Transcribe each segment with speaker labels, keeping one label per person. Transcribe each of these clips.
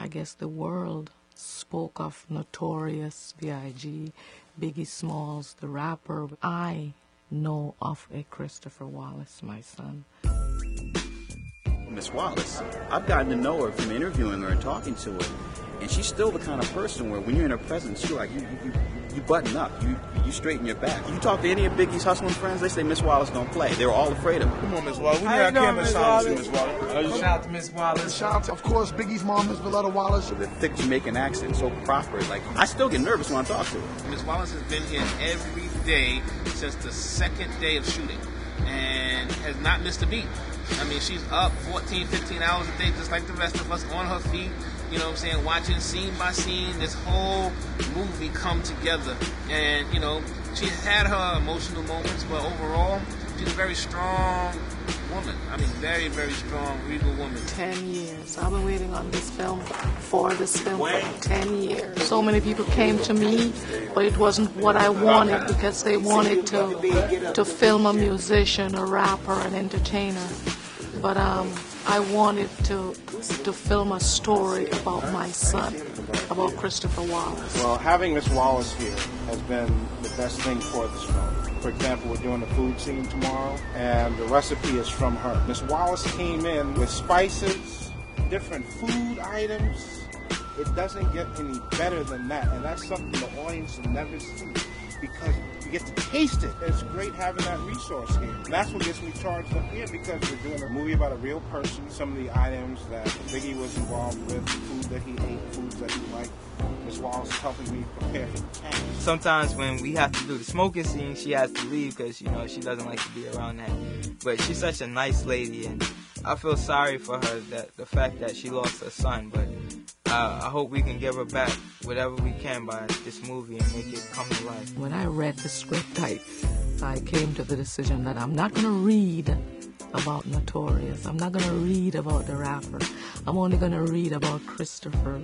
Speaker 1: I guess the world spoke of Notorious B.I.G, Biggie Smalls, the rapper. I know of a Christopher Wallace, my son.
Speaker 2: Miss Wallace, I've gotten to know her from interviewing her and talking to her, and she's still the kind of person where when you're in her presence, you're like, you button up, you straighten your back. You talk to any of Biggie's hustling friends, they say Miss Wallace don't play. They were all afraid of her.
Speaker 3: Come on, Miss Wallace. We got Miss Wallace.
Speaker 4: Shout out to Miss Wallace.
Speaker 3: Shout out to, of course, Biggie's mom is Voletta Wallace.
Speaker 2: With a thick Jamaican accent, so proper. Like, I still get nervous when I talk to her.
Speaker 5: Miss Wallace has been here every day since the second day of shooting and has not missed a beat. I mean, she's up 14, 15 hours a day just like the rest of us, on her feet, you know what I'm saying, watching scene by scene this whole movie come together. And, you know, she had her emotional moments, but overall, she's a very strong woman. I mean, very, very strong, regal woman.
Speaker 1: 10 years. I've been waiting on this film, for 10 years. So many people came to me, but it wasn't what I wanted because they wanted to film a musician, a rapper, an entertainer. But I wanted to film a story about my son, about Christopher Wallace.
Speaker 6: Well, having Miss Wallace here has been the best thing for this film. For example, we're doing the food scene tomorrow, and the recipe is from her. Miss Wallace came in with spices, different food items. It doesn't get any better than that, and that's something the audience will never see because you get to taste it. It's great having that resource here. And that's what gets me charged up here because we're doing a movie about a real person. Some of the items that Biggie was involved with, food that he ate, foods that he liked. Miss Wallace is helping me prepare for the cast.
Speaker 4: Sometimes when we have to do the smoking scene, she has to leave because, you know, she doesn't like to be around that. But she's such a nice lady, and I feel sorry for her, that the fact that she lost her son. But I hope we can give her back whatever we can by this movie and make it come to life.
Speaker 1: When I read the script, I came to the decision that I'm not going to read about Notorious. I'm not going to read about the rapper. I'm only going to read about Christopher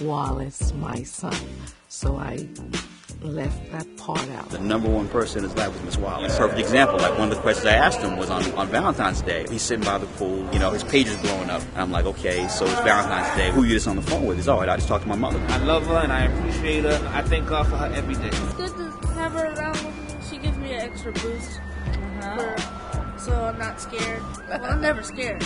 Speaker 1: Wallace, my son. So I left that part out.
Speaker 2: The number one person in his life was Miss Wallace. Perfect example, like one of the questions I asked him was on Valentine's Day. He's sitting by the pool, you know, his page is blowing up. And I'm like, okay, so it's Valentine's Day. Who you just on the phone with? He's all right, I just talked to my mother.
Speaker 5: I love her and I appreciate her. I thank God for her every day.
Speaker 7: It's good to have her around with me. She gives me an extra boost, so I'm not scared. Well, I'm never scared.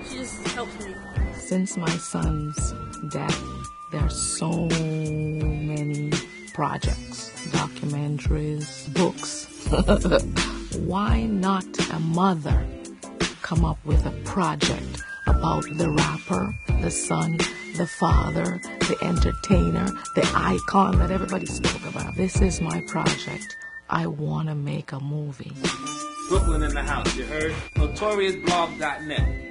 Speaker 7: She just helps me.
Speaker 1: Since my son's death, there are so many projects, documentaries, books. Why not a mother come up with a project about the rapper, the son, the father, the entertainer, the icon that everybody spoke about? This is my project. I want to make a movie.
Speaker 5: Brooklyn in the house, you heard? NotoriousBlog.net.